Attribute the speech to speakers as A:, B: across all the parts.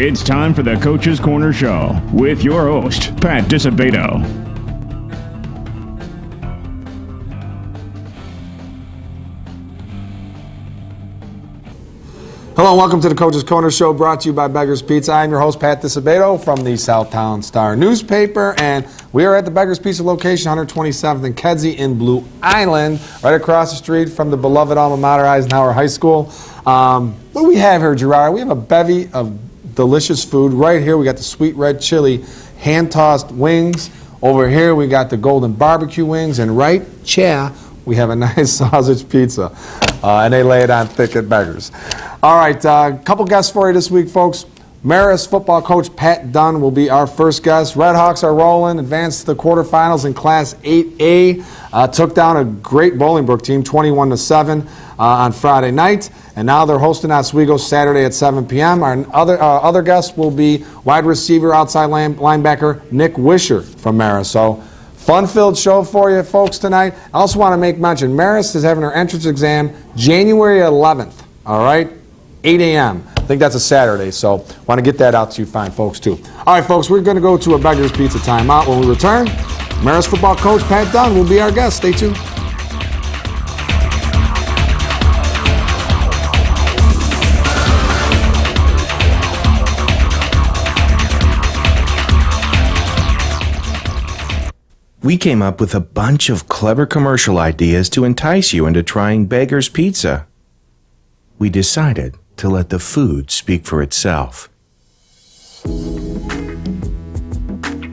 A: It's time for the Coach's Corner Show with your host, Pat Dunn.
B: Hello and welcome to the Coach's Corner Show, brought to you by Beggar's Pizza. I'm your host, Pat Dunn from the Southtown Star newspaper, and we are at the Beggar's Pizza location, 127th and Kedzie in Blue Island, right across the street from the beloved alma mater, Eisenhower High School. What do we have here, Gerard? We have a bevy of delicious food. Right here we got the sweet red chili hand-tossed wings. Over here we got the golden barbecue wings, and right here we have a nice sausage pizza, and they lay it on thick at Beggar's. All right, a couple guests for you this week, folks. Marist football coach Pat Dunn will be our first guest. Redhawks are rolling, advanced to the quarterfinals in Class 8A. Took down a great Bolingbrook team, 21-7 on Friday night, and now they're hosting Oswego Saturday at 7 p.m. Our other guest will be wide receiver, outside linebacker Nick Wisher from Marist. So, fun-filled show for you folks tonight. I also want to make mention, Marist is having their entrance exam January 11th, all right, 8 a.m. I think that's a Saturday, so want to get that out to you fine folks too. All right, folks, we're going to go to a Beggar's Pizza timeout. When we return, Marist football coach Pat Dunn will be our guest. Stay tuned.
C: We came up with a bunch of clever commercial ideas to entice you into trying Beggar's Pizza. We decided to let the food speak for itself.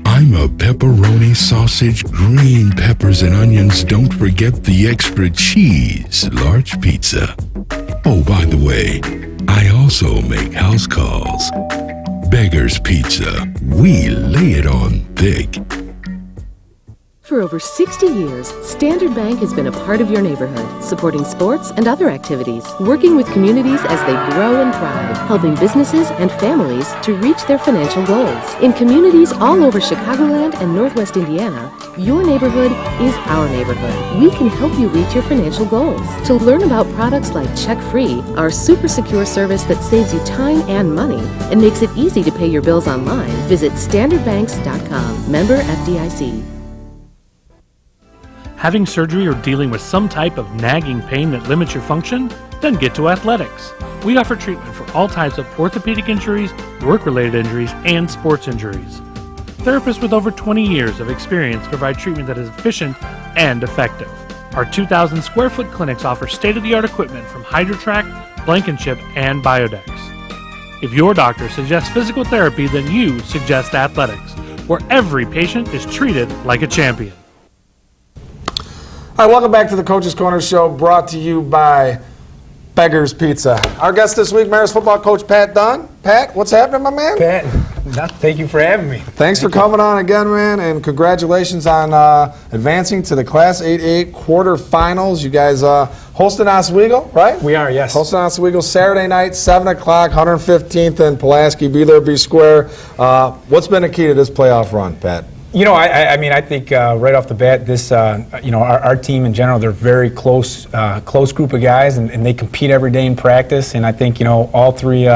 D: I'm a pepperoni sausage, green peppers and onions. Don't forget the extra cheese, large pizza. Oh, by the way, I also make house calls. Beggar's Pizza. We lay it on thick.
E: For over 60 years, Standard Bank has been a part of your neighborhood, supporting sports and other activities, working with communities as they grow and thrive, helping businesses and families to reach their financial goals. In communities all over Chicagoland and Northwest Indiana, your neighborhood is our neighborhood. We can help you reach your financial goals. To learn about products like Check Free, our super secure service that saves you time and money and makes it easy to pay your bills online, visit standardbanks.com. Member FDIC.
F: Having surgery or dealing with some type of nagging pain that limits your function? Then get to Athletics. We offer treatment for all types of orthopedic injuries, work-related injuries, and sports injuries. Therapists with over 20 years of experience provide treatment that is efficient and effective. Our 2,000 square foot clinics offer state-of-the-art equipment from HydroTrack, Blankenship, and Biodex. If your doctor suggests physical therapy, then you suggest Athletics, where every patient is treated like a champion.
B: All right, welcome back to the Coach's Corner Show, brought to you by Beggar's Pizza. Our guest this week, Marist football coach Pat Dunn. Pat, what's happening, my man?
G: Pat, thank you for having me.
B: Thanks for coming on again, man, and congratulations on advancing to the Class 8A quarterfinals. You guys hosting Oswego, right?
G: We are, yes.
B: Hosting Oswego Saturday night, 7 o'clock, 115th and Pulaski. Be there, be square. What's been the key to this playoff run, Pat?
G: You know, I mean, I think right off the bat, this, you know, our team in general, they're very close group of guys, and they compete every day in practice. And I think, you know, all three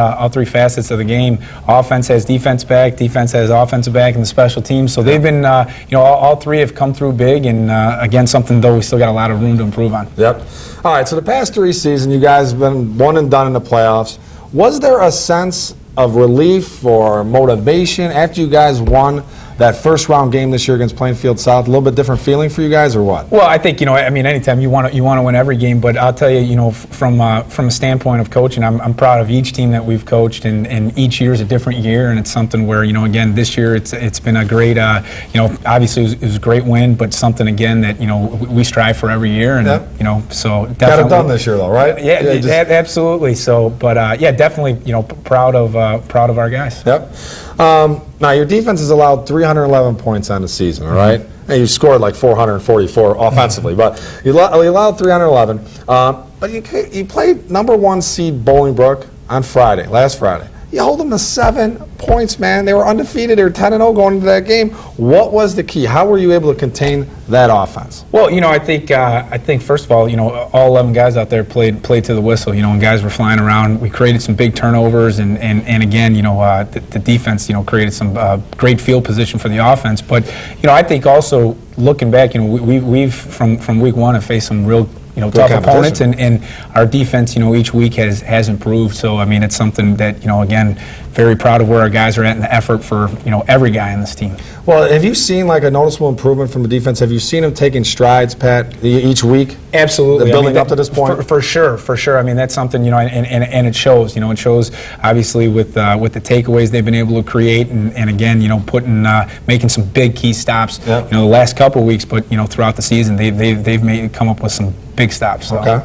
G: facets of the game, offense has defense back, defense has offensive back, and the special teams. So they've been, you know, all three have come through big. And again, something though we still got a lot of room to improve on.
B: Yep. All right. So the past three seasons, you guys have been one and done in the playoffs. Was there a sense of relief or motivation after you guys won that first round game this year against Plainfield South? A little bit different feeling for you guys, or what?
G: Well, I think, you know, I mean, anytime you want to win every game, but I'll tell you, you know, from a standpoint of coaching, I'm proud of each team that we've coached, and each year is a different year, and it's something where, you know, again, this year it's been a great, you know, obviously it was a great win, but something again that, you know, we strive for every year, and you know, so definitely
B: got it done this year, though, right?
G: Yeah, absolutely. So, but yeah, definitely, you know, proud of our guys.
B: Yep. Now, your defense has allowed 311 points on the season, all right? And you scored like 444 offensively, but you allowed 311. But you played #1 seed Bolingbrook on Friday, last Friday. You hold them to 7 points, man. They were undefeated. They were 10-0 going into that game. What was the key? How were you able to contain that offense?
G: Well, I think first of all, all 11 guys out there played to the whistle. And guys were flying around. We created some big turnovers, and again, the defense, created some great field position for the offense. But I think also looking back, we've from week one have faced some real tough opponents, and our defense, each week has improved. So, I mean, it's something that, again, very proud of where our guys are at and the effort for, every guy on this team.
B: Well, have you seen like a noticeable improvement from the defense? Have you seen them taking strides, Pat, each week?
G: Absolutely.
B: They're building up to this point?
G: For sure. I mean, that's something, and it shows. It shows, obviously, with the takeaways they've been able to create, and again, making some big key stops,
B: Yep.
G: the last couple of weeks, but, throughout the season, they've come up with some big stops. So.
B: Okay.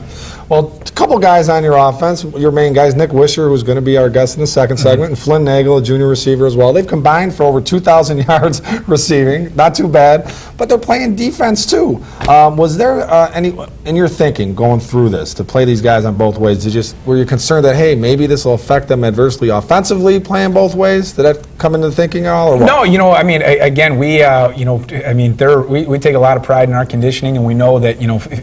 B: Well, a couple guys on your offense, your main guys, Nick Wisher, who's going to be our guest in the second segment, and Flynn Nagel, a junior receiver as well. They've combined for over 2,000 yards receiving. Not too bad, but they're playing defense too. Was there any, in your thinking going through this, to play these guys on both ways, were you concerned that, hey, maybe this will affect them adversely offensively playing both ways? Did that come into thinking at all? Or what?
G: No, I mean, again, we take a lot of pride in our conditioning, and we know that,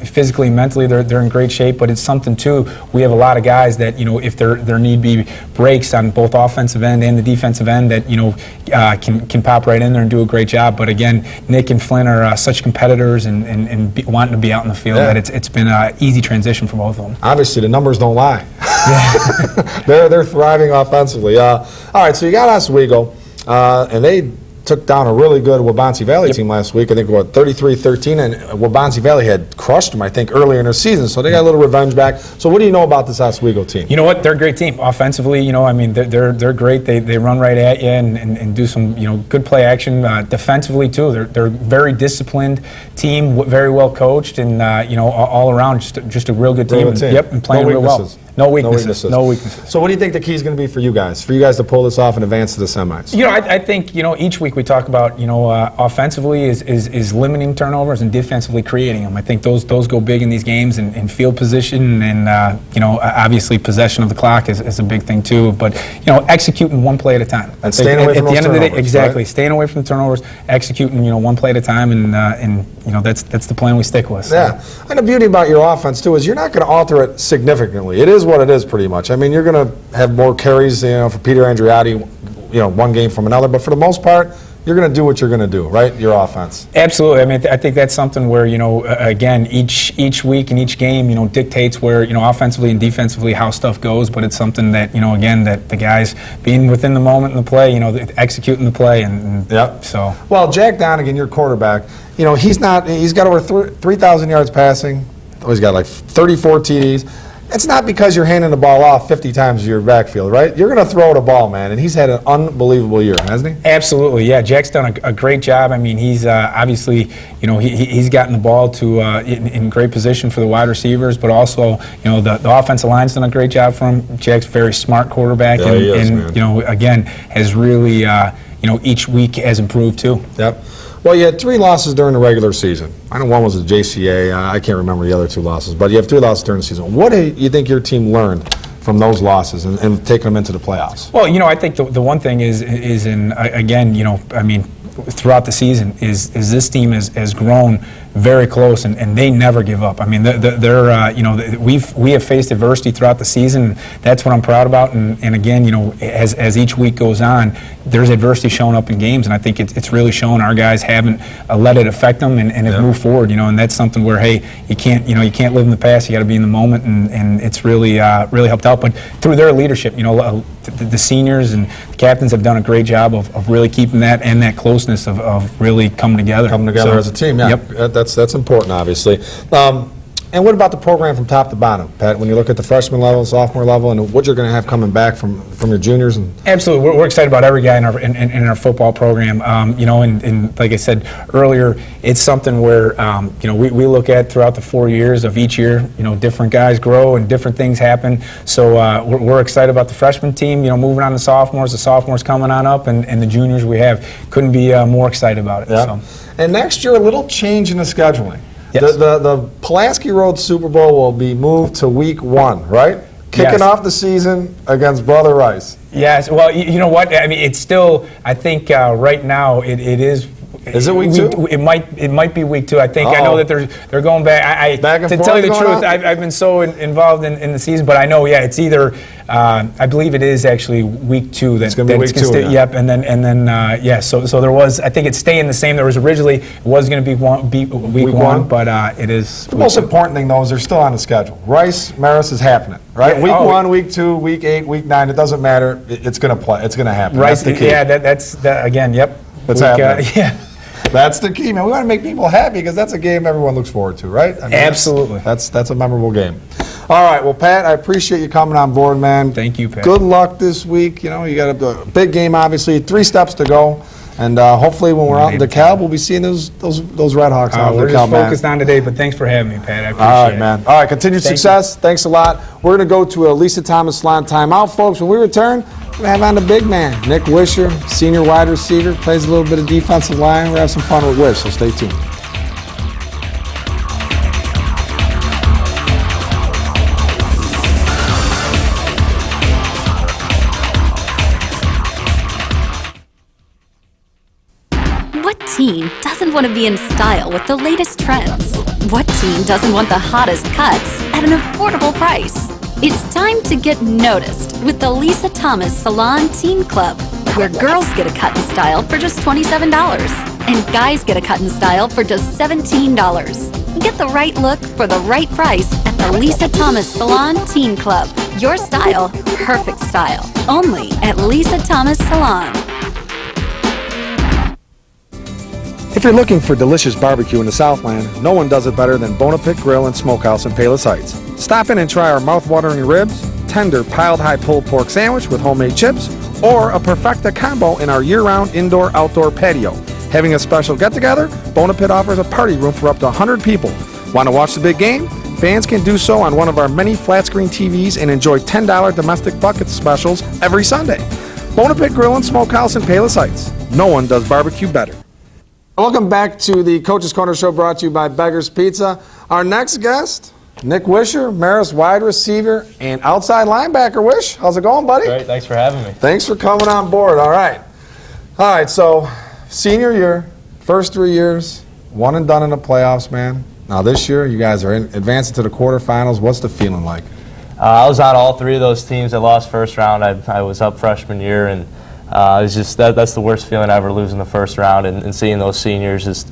G: physically and mentally they're in great shape, but it's something too, we have a lot of guys that, if there need be breaks on both offensive end and the defensive end that, can pop right in there and do a great job. But again, Nick and Flynn are such competitors and wanting to be out in the field that it's been an easy transition for both of them.
B: Obviously, the numbers don't lie. They're thriving offensively. All right, so you got Oswego, and they took down a really good Waubonsee Valley team last week. I think, 33-13, and Waubonsee Valley had crushed them, I think, earlier in their season. So they got a little revenge back. So what do you know about this Oswego team? You
G: know what? They're a great team. Offensively, I mean, they're great. They run right at you and do some, good play action. Defensively, too, they're a very disciplined team, very well coached, and, all around just a real good team. And playing real well. No weaknesses.
B: So what do you think the key is going to be for you guys to pull this off and advance to the semis?
G: I think, each week we talk about, offensively is limiting turnovers and defensively creating them. I think those go big in these games, and field position and, obviously possession of the clock is a big thing too. But, executing one play at a time.
B: And staying away from those turnovers. At the end of the day,
G: exactly.
B: Right?
G: Staying away from the turnovers, executing, one play at a time, and that's the plan we stick with. So.
B: Yeah. And the beauty about your offense too is you're not going to alter it significantly. It is what it is pretty much. I mean, you're going to have more carries, for Peter Andriotti, one game from another, but for the most part, you're going to do what you're going to do, right? Your offense.
G: Absolutely. I mean, I think that's something where, again, each week and each game, dictates where, offensively and defensively how stuff goes, but it's something that, again, that the guys being within the moment in the play, executing the play, and
B: yep.
G: So.
B: Well, Jack Donegan, your quarterback, he's got over 3,000 yards passing. He's got like 34 TDs. It's not because you're handing the ball off 50 times to your backfield, right? You're going to throw the ball, man, and he's had an unbelievable year, hasn't he?
G: Absolutely, yeah. Jack's done a great job. I mean, he's obviously, he's gotten the ball to in great position for the wide receivers, but also, the offensive line's done a great job for him. Jack's a very smart quarterback, and again, has really, each week has improved too.
B: Yep. Well, you had 3 losses during the regular season. I know one was a JCA. I can't remember the other 2 losses, but you have 3 losses during the season. What do you think your team learned from those losses and taking them into the playoffs?
G: Well, I think the one thing is in, again, I mean, throughout the season is this team has grown very close, and they never give up. I mean, we have faced adversity throughout the season. That's what I'm proud about. And again, as each week goes on, there's adversity showing up in games, and I think it's really shown our guys haven't let it affect them and have moved forward. And that's something where, hey, you can't live in the past. You got to be in the moment, and it's really helped out. But through their leadership, the seniors and the captains have done a great job of really keeping that and that closeness of really coming together.
B: As a team, yeah.
G: Yep.
B: That's important, obviously. And what about the program from top to bottom, Pat, when you look at the freshman level, sophomore level, and what you're going to have coming back from your juniors? And
G: Absolutely. We're excited about every guy in our football program. And like I said earlier, it's something where, we look at throughout the 4 years of each year, different guys grow and different things happen. So we're excited about the freshman team, moving on to sophomores, the sophomores coming on up, and the juniors we have. Couldn't be more excited about it.
B: Yeah.
G: So.
B: And next year, a little change in the scheduling.
G: Yes.
B: The Pulaski Road Super Bowl will be moved to week 1, right? Kicking off the season against Brother Rice.
G: Yes. Well, you know what? I mean, it's still. I think right now it is.
B: Is it week 2?
G: It might be week 2. I think. I know that they're going back.
B: Back and
G: to
B: forth
G: tell you the truth,
B: on?
G: I've been so involved in the season, but I know. Yeah, it's either. I believe it is actually week 2.
B: It's going to be week 2.
G: Yep, and then yeah. So there was. I think it's staying the same. There was originally it was going to be week 1, but it is.
B: The most important thing though is they're still on the schedule. Rice, Marist is happening, right?
G: Yeah,
B: week 1, week 2, week 8, week 9. It doesn't matter. It's going to play. It's going to happen.
G: Rice,
B: that's the key.
G: yeah. That's again. Yep.
B: That's happening.
G: Yeah.
B: That's the key, man. We want to make people happy because that's a game everyone looks forward to, right? I mean,
G: Absolutely.
B: That's a memorable game. All right, well, Pat, I appreciate you coming on board, man.
G: Thank you, Pat.
B: Good luck this week. You got a big game, obviously. 3 steps to go. And hopefully when we're out in DeKalb, we'll be seeing those Red Hawks out in
G: We're
B: DeKalb,
G: just
B: man.
G: focused on today, but thanks for having me, Pat. I appreciate it.
B: All right, man. All right, continued success. Thanks a lot. We're going to go to a Lisa Thomas Salon timeout, folks. When we return, we're going to have on the big man, Nick Wisher, senior wide receiver, plays a little bit of defensive line. We're going to have some fun with Wish, so stay tuned.
H: What teen doesn't want to be in style with the latest trends? What teen doesn't want the hottest cuts at an affordable price? It's time to get noticed with the Lisa Thomas Salon Teen Club, where girls get a cut and style for just $27 and guys get a cut and style for just $17. Get the right look for the right price at the Lisa Thomas Salon Teen Club. Your style, perfect style. Only at Lisa Thomas Salon.
B: If you're looking for delicious barbecue in the Southland, no one does it better than Bonapit Grill and Smokehouse in Palos Heights. Stop in and try our mouth-watering ribs, tender piled-high pulled pork sandwich with homemade chips, or a perfecta combo in our year-round indoor-outdoor patio. Having a special get-together, Bonapit offers a party room for up to 100 people. Want to watch the big game? Fans can do so on one of our many flat-screen TVs and enjoy $10 domestic bucket specials every Sunday. Bonapit Grill and Smokehouse in Palos Heights. No one does barbecue better. Welcome back to the Coach's Corner Show, brought to you by Beggar's Pizza. Our next guest, Nick Wisher, Marist wide receiver and outside linebacker. Wish, how's it going, buddy?
I: Great, thanks for having me.
B: Thanks for coming on board. All right, so senior year, first 3 years, one and done in the playoffs, man. Now this year, you guys are advancing to the quarterfinals. What's the feeling like?
I: I was on all 3 of those teams that lost first round. I was up freshman year, and it's just that's the worst feeling ever, losing the first round and seeing those seniors just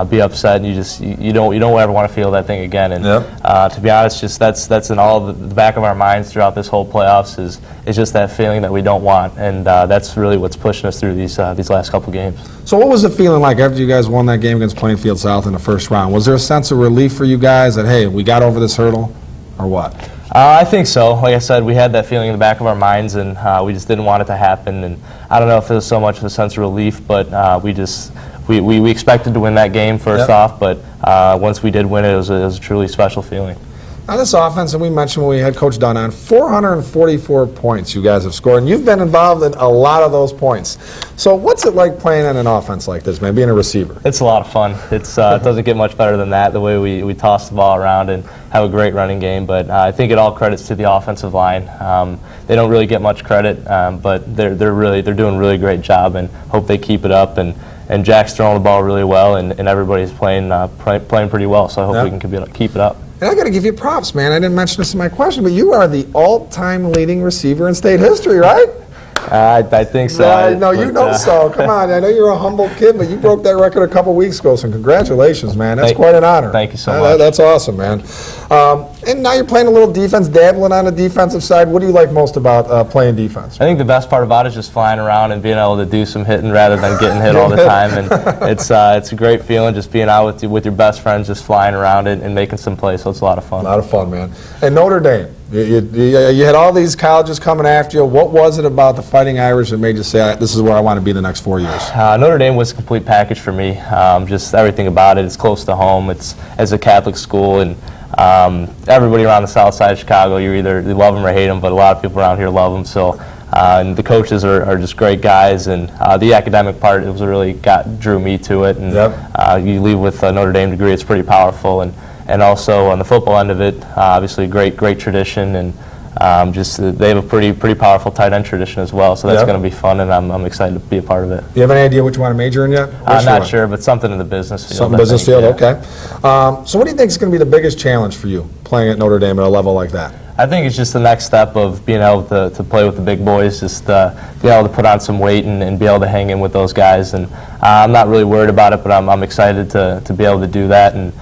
I: be upset. And you don't ever want to feel that thing again. And to be honest, just that's in all the back of our minds throughout this whole playoffs is just that feeling that we don't want, and that's really what's pushing us through these last couple games.
B: So what was the feeling like after you guys won that game against Plainfield South in the first round? Was there a sense of relief for you guys that, hey, we got over this hurdle, or what?
I: I think so. Like I said, we had that feeling in the back of our minds, and we just didn't want it to happen. And I don't know if it was so much of a sense of relief, but we expected to win that game first off. But once we did win it, it was a truly special feeling.
B: Now this offense, and we mentioned when we had Coach Dunn on, 444 points you guys have scored, and you've been involved in a lot of those points. So what's it like playing in an offense like this, man, being a receiver?
I: It's a lot of fun. It doesn't get much better than that, the way we toss the ball around and have a great running game. But I think it all credits to the offensive line. They don't really get much credit, but they're doing a really great job, and hope they keep it up. And Jack's throwing the ball really well, and everybody's playing pretty well. So I hope we can keep it up.
B: And I got to give you props, man. I didn't mention this in my question, but you are the all-time leading receiver in state history, right?
I: I think so.
B: So. Come on. I know you're a humble kid, but you broke that record a couple weeks ago, so congratulations, man. That's quite an honor.
I: Thank you so much.
B: That's awesome, man. And now you're playing a little defense, dabbling on the defensive side. What do you like most about playing defense?
I: I think the best part about it is just flying around and being able to do some hitting rather than getting hit all the time. And it's a great feeling just being out with your best friends, just flying around and making some plays. So it's a lot of fun.
B: A lot of fun, man. And Notre Dame, you had all these colleges coming after you. What was it about the Fighting Irish that made you say, this is where I want to be the next 4 years?
I: Notre Dame was a complete package for me. Just everything about it. It's close to home. It's as a Catholic school, and everybody around the south side of Chicago, you either love them or hate them, but a lot of people around here love them. So, and the coaches are just great guys, and the academic part, it was really drew me to it. And you leave with a Notre Dame degree, it's pretty powerful. And also on the football end of it, obviously great tradition, and they have a pretty powerful tight end tradition as well. So that's going to be fun, and I'm excited to be a part of it.
B: Do you have any idea what you want to major in yet?
I: I'm not sure, but something in the business field.
B: Something business field, okay. So what do you think is going to be the biggest challenge for you playing at Notre Dame at a level like that?
I: I think it's just the next step of being able to play with the big boys, just be able to put on some weight and be able to hang in with those guys. And I'm not really worried about it, but I'm excited to be able to do that. And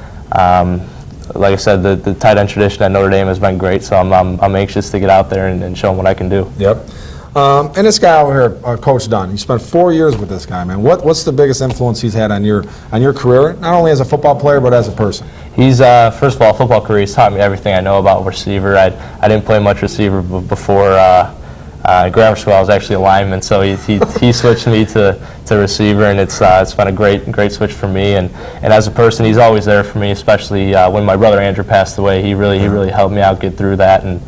I: like I said, the tight end tradition at Notre Dame has been great, so I'm anxious to get out there and show them what I can do.
B: Yep. And this guy over here, Coach Dunn, you spent 4 years with this guy, man. What's the biggest influence he's had on your career, not only as a football player, but as a person?
I: He's, first of all, football career, he's taught me everything I know about receiver. I didn't play much receiver before grammar school. I was actually a lineman, so he switched me to receiver, and it's been a great switch for me. And as a person, he's always there for me, especially when my brother Andrew passed away. He really helped me out get through that, and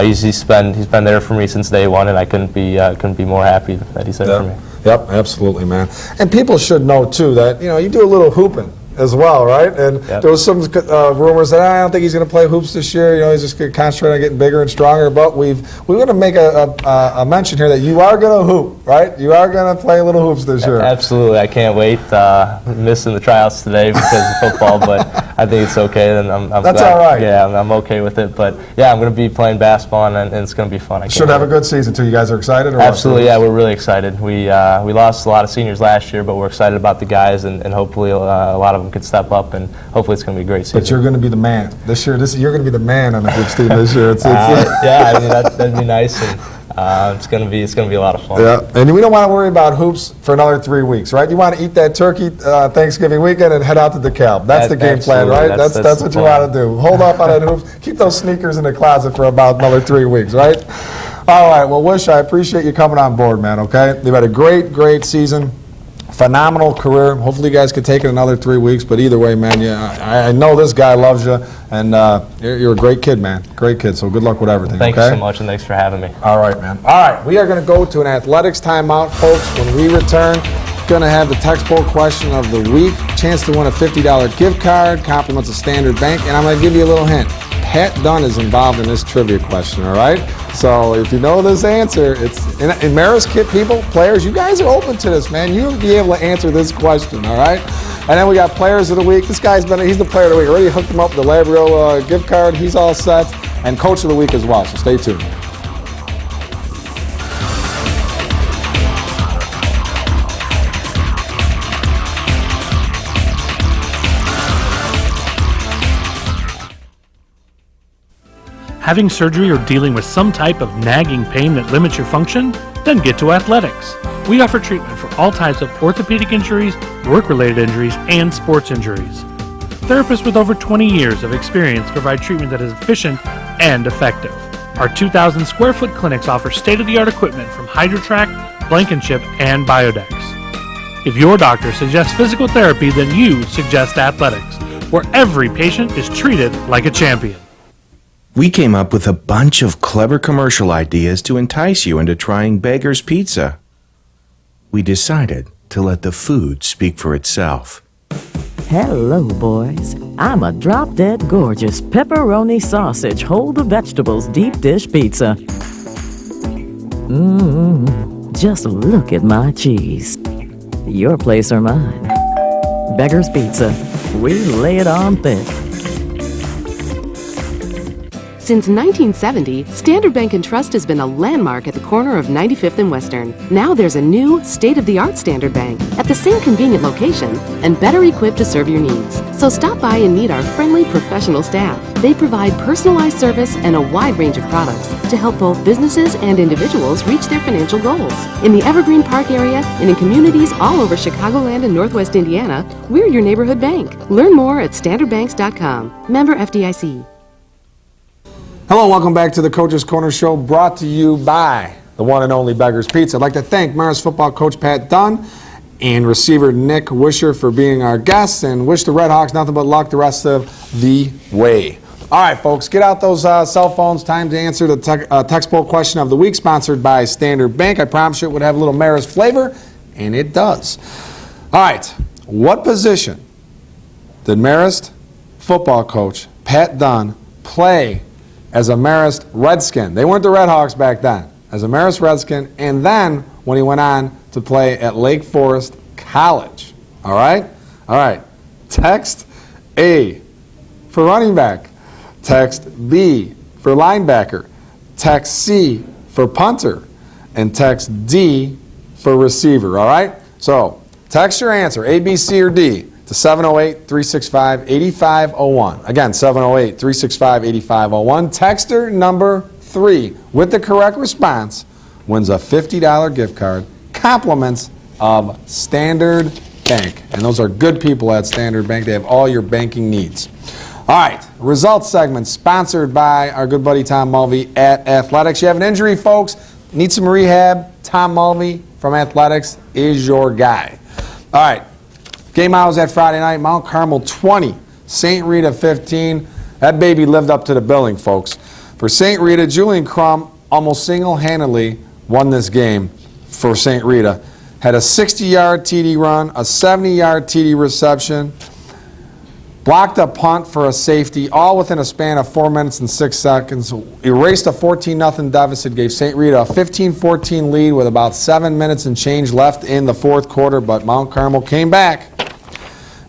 I: he's been there for me since day one, and I couldn't be more happy that he's there for me.
B: Yep, absolutely, man. And people should know too that you do a little hooping as well, right? And there was some rumors that I don't think he's going to play hoops this year. He's just going to concentrate on getting bigger and stronger. But we want to make a mention here that you are going to hoop, right? You are going to play a little hoops this year.
I: Absolutely, I can't wait. Missing the tryouts today because of football, but I think it's okay. And I'm
B: That's
I: glad.
B: all right.
I: Yeah, I'm okay with it. But yeah, I'm going to be playing basketball, and it's going to be fun.
B: Should have a good season too. You guys are excited? Or
I: Absolutely, yeah, we're really excited. We lost a lot of seniors last year, but we're excited about the guys, and hopefully a lot of them can step up, and hopefully it's going to be a great season.
B: But you're going to be the man this year. You're going to be the man on the hoops team this year.
I: Yeah, I mean that'd be nice, and it's going to be a lot of fun.
B: Yeah, and we don't want to worry about hoops for another 3 weeks, right? You want to eat that turkey Thanksgiving weekend and head out to DeKalb. That's the game plan, right? That's what you want to do. Hold off on that hoops. Keep those sneakers in the closet for about another 3 weeks, right? All right. Well, Wish, I appreciate you coming on board, man. Okay, you've had a great season. Phenomenal career. Hopefully you guys could take it another 3 weeks, but either way, man, I know this guy loves you, and you're a great kid, man. Great kid, so good luck with everything.
I: Thank you so much, and thanks for having me.
B: All right, man. All right, we are going to go to an athletics timeout, folks. When we return, going to have the textbook question of the week, chance to win a $50 gift card, compliments of Standard Bank, and I'm going to give you a little hint. Pat Dunn is involved in this trivia question, all right? So if you know this answer, it's in Maris Kit people, players, you guys are open to this, man. You'll be able to answer this question, all right? And then we got players of the week. This guy's he's the player of the week. Already hooked him up with the Labrio gift card. He's all set. And coach of the week as well, so stay tuned.
F: Having surgery or dealing with some type of nagging pain that limits your function? Then get to Athletics. We offer treatment for all types of orthopedic injuries, work-related injuries, and sports injuries. Therapists with over 20 years of experience provide treatment that is efficient and effective. Our 2,000 square foot clinics offer state-of-the-art equipment from HydroTrack, Blankenship, and Biodex. If your doctor suggests physical therapy, then you suggest Athletics, where every patient is treated like a champion.
C: We came up with a bunch of clever commercial ideas to entice you into trying Beggar's Pizza. We decided to let the food speak for itself.
J: Hello, boys. I'm a drop-dead gorgeous pepperoni sausage, hold the vegetables deep dish pizza. Just look at my cheese. Your place or mine. Beggar's Pizza. We lay it on thick.
E: Since 1970, Standard Bank & Trust has been a landmark at the corner of 95th and Western. Now there's a new, state-of-the-art Standard Bank at the the same convenient location, and better equipped to serve your needs. So stop by and meet our friendly professional staff. They provide personalized service and a wide range of products to help both businesses and individuals reach their financial goals. In the Evergreen Park area and in communities all over Chicagoland and Northwest Indiana, we're your neighborhood bank. Learn more at standardbanks.com. Member FDIC.
B: Hello, welcome back to the Coach's Corner Show, brought to you by the one and only Beggar's Pizza. I'd like to thank Marist football coach Pat Dunn and receiver Nick Wisher for being our guests, and wish the Red Hawks nothing but luck the rest of the way. All right, folks, get out those cell phones. Time to answer the text poll question of the week, sponsored by Standard Bank. I promised you it would have a little Marist flavor, and it does. All right, what position did Marist football coach Pat Dunn play as a Marist Redskin? They weren't the Red Hawks back then. As a Marist Redskin, and then when he went on to play at Lake Forest College. All right? All right. Text A for running back. Text B for linebacker. Text C for punter. And text D for receiver. All right? So text your answer, A, B, C, or D, to 708-365-8501. Again, 708-365-8501. Texter number 3 with the correct response wins a $50 gift card, compliments of Standard Bank. And those are good people at Standard Bank. They have all your banking needs. All right, results segment sponsored by our good buddy Tom Mulvey at Athletics. You have an injury, folks, need some rehab, Tom Mulvey from Athletics is your guy. All right, game I was at Friday night, Mount Carmel 20, St. Rita 15. That baby lived up to the billing, folks. For St. Rita, Julian Crum almost single-handedly won this game for St. Rita. Had a 60-yard TD run, a 70-yard TD reception, blocked a punt for a safety, all within a span of 4 minutes and 6 seconds. Erased a 14-0 deficit, gave St. Rita a 15-14 lead with about 7 minutes and change left in the fourth quarter, but Mount Carmel came back.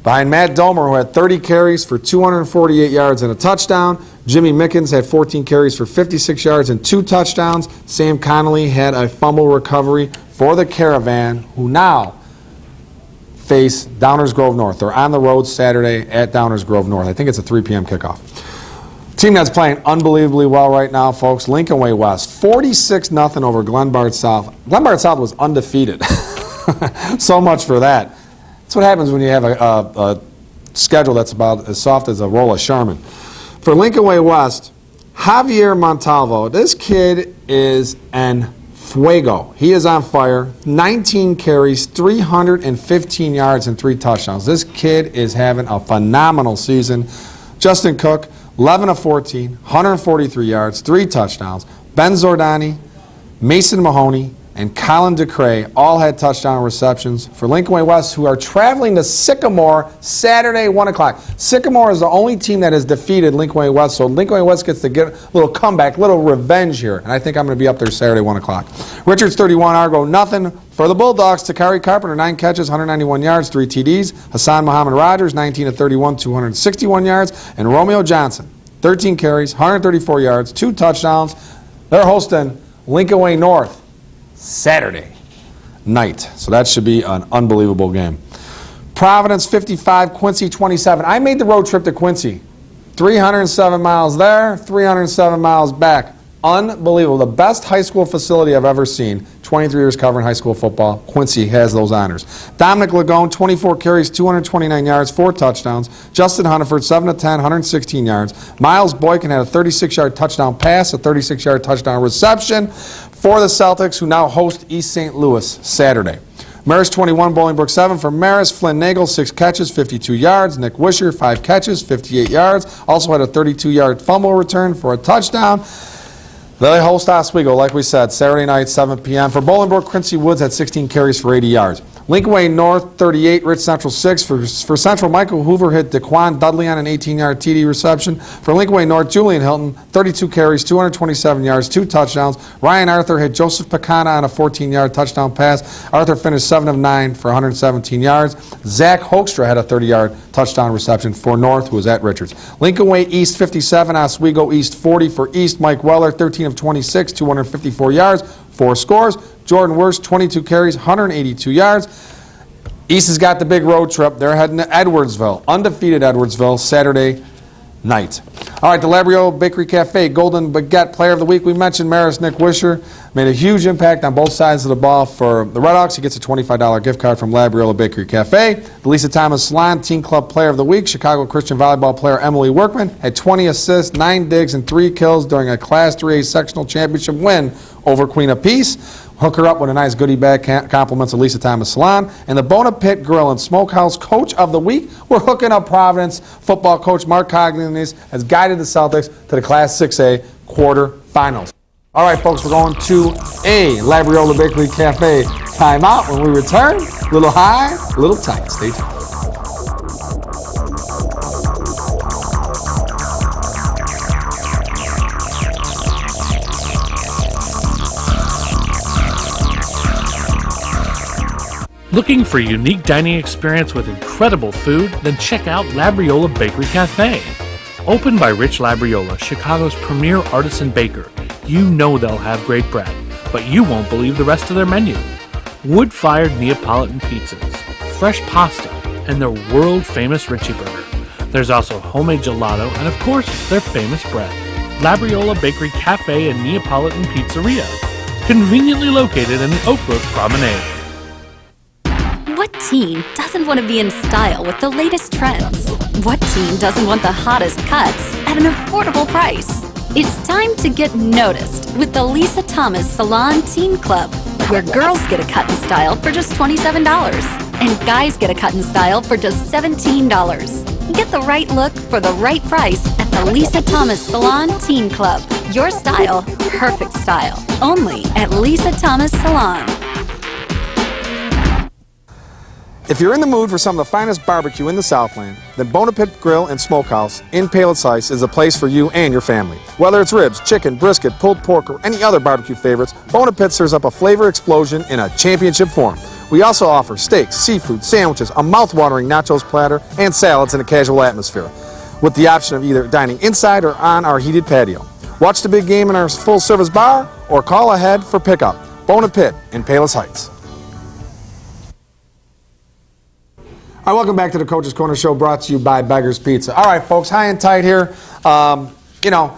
B: Behind Matt Domer, who had 30 carries for 248 yards and a touchdown. Jimmy Mickens had 14 carries for 56 yards and 2 touchdowns. Sam Connolly had a fumble recovery for the Caravan, who now face Downers Grove North. They're on the road Saturday at Downers Grove North. I think it's a 3 p.m. kickoff. Team that's playing unbelievably well right now, folks, Lincoln Way West. 46-0 over Glenbard South. Glenbard South was undefeated. So much for that. That's what happens when you have a schedule that's about as soft as a roll of Charmin. For Lincoln Way West, Javier Montalvo. This kid is an fuego. He is on fire. 19 carries, 315 yards, and 3 touchdowns. This kid is having a phenomenal season. Justin Cook, 11 of 14, 143 yards, 3 touchdowns. Ben Zordani, Mason Mahoney, and Colin DeCray all had touchdown receptions for Lincoln Way West, who are traveling to Sycamore Saturday, 1 o'clock. Sycamore is the only team that has defeated Lincoln Way West, so Lincoln Way West gets to get a little comeback, little revenge here, and I think I'm going to be up there Saturday, 1 o'clock. Richards 31, Argo nothing. For the Bulldogs, Takari Carpenter, 9 catches, 191 yards, 3 TDs. Hassan Muhammad Rogers, 19 of 31, 261 yards. And Romeo Johnson, 13 carries, 134 yards, 2 touchdowns. They're hosting Lincoln Way North Saturday night. So that should be an unbelievable game. Providence 55, Quincy 27. I made the road trip to Quincy. 307 miles there, 307 miles back. Unbelievable. The best high school facility I've ever seen. 23 years covering high school football. Quincy has those honors. Dominic Lagone, 24 carries, 229 yards, 4 touchdowns. Justin Hunniford, 7 of 10, 116 yards. Miles Boykin had a 36-yard touchdown pass, a 36-yard touchdown reception for the Celtics, who now host East St. Louis Saturday. Marist 21, Bolingbrook 7 for Marist. Flynn Nagel, 6 catches, 52 yards. Nick Wisher, 5 catches, 58 yards. Also had a 32-yard fumble return for a touchdown. They host Oswego, like we said, Saturday night, 7 p.m. For Bolingbrook, Quincy Woods had 16 carries for 80 yards. Lincoln Way North, 38, Rich Central 6. For Central, Michael Hoover hit Daquan Dudley on an 18-yard TD reception. For Lincoln Way North, Julian Hilton, 32 carries, 227 yards, 2 touchdowns. Ryan Arthur hit Joseph Pecana on a 14-yard touchdown pass. Arthur finished 7 of 9 for 117 yards. Zach Hoekstra had a 30-yard touchdown reception for North, who was at Richards. Lincoln Way East, 57, Oswego East, 40. For East, Mike Weller, 13 of 26, 254 yards, 4 scores. Jordan Wurst, 22 carries, 182 yards. East has got the big road trip. They're heading to Edwardsville, undefeated Edwardsville, Saturday night. All right, the Labriola Bakery Cafe Golden Baguette Player of the Week. We mentioned Maris Nick Wisher made a huge impact on both sides of the ball for the Red Hawks. He gets a $25 gift card from Labriola Bakery Cafe. The Lisa Thomas Salon Teen Club Player of the Week. Chicago Christian Volleyball player Emily Workman had 20 assists, 9 digs, and 3 kills during a Class 3A sectional championship win over Queen of Peace. Hook her up with a nice goodie bag, compliments of Lisa Thomas Salon. And the Bona Pit Grill and Smokehouse Coach of the Week, we're hooking up Providence football coach Mark Cognies has guided the Celtics to the Class 6A quarterfinals. All right, folks, we're going to a Labriola Bakery Cafe timeout. When we return, a little high, a little tight. Stay tuned.
F: Looking for a unique dining experience with incredible food? Then check out Labriola Bakery Cafe. Opened by Rich Labriola, Chicago's premier artisan baker, you know they'll have great bread, but you won't believe the rest of their menu. Wood-fired Neapolitan pizzas, fresh pasta, and their world-famous Richie Burger. There's also homemade gelato and, of course, their famous bread. Labriola Bakery Cafe and Neapolitan Pizzeria, conveniently located in the Oak Brook Promenade.
H: What teen doesn't want to be in style with the latest trends? What teen doesn't want the hottest cuts at an affordable price? It's time to get noticed with the Lisa Thomas Salon Teen Club, where girls get a cut and style for just $27 and guys get a cut and style for just $17. Get the right look for the right price at the Lisa Thomas Salon Teen Club. Your style, perfect style. Only at Lisa Thomas Salon.
B: If you're in the mood for some of the finest barbecue in the Southland, then Bona Pit Grill and Smokehouse in Palos Heights is a place for you and your family. Whether it's ribs, chicken, brisket, pulled pork, or any other barbecue favorites, Bona Pit serves up a flavor explosion in a championship form. We also offer steaks, seafood, sandwiches, a mouth-watering nachos platter, and salads in a casual atmosphere, with the option of either dining inside or on our heated patio. Watch the big game in our full-service bar, or call ahead for pickup. Bona Pit in Palos Heights. All right, welcome back to the Coach's Corner Show, brought to you by Beggar's Pizza. All right, folks, high and tight here. You know,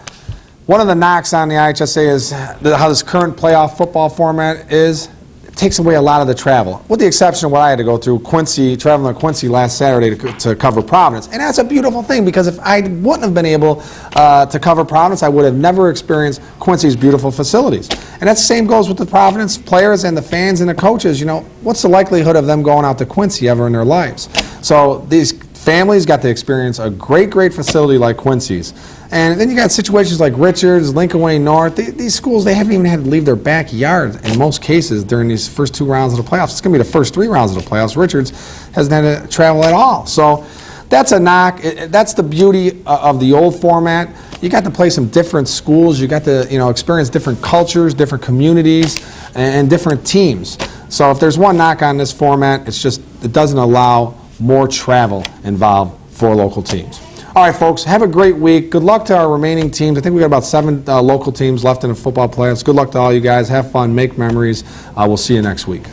B: one of the knocks on the IHSA is how this current playoff football format is. It takes away a lot of the travel, with the exception of what I had to go through, traveling to Quincy last Saturday to cover Providence. And that's a beautiful thing, because if I wouldn't have been able to cover Providence, I would have never experienced Quincy's beautiful facilities. And that same goes with the Providence players and the fans and the coaches. You know, what's the likelihood of them going out to Quincy ever in their lives? So these families got to experience a great, great facility like Quincy's. And then you got situations like Richards, Lincoln Way North. These schools, they haven't even had to leave their backyard in most cases during these first 2 rounds of the playoffs. It's going to be the first 3 rounds of the playoffs. Richards hasn't had to travel at all. So that's a knock. That's the beauty of the old format. You got to play some different schools. You got to, you know, experience different cultures, different communities, and different teams. So if there's one knock on this format, it's just it doesn't allow more travel involved for local teams. All right, folks, have a great week. Good luck to our remaining teams. I think we got about 7 local teams left in the football playoffs. Good luck to all you guys. Have fun. Make memories. We'll see you next week.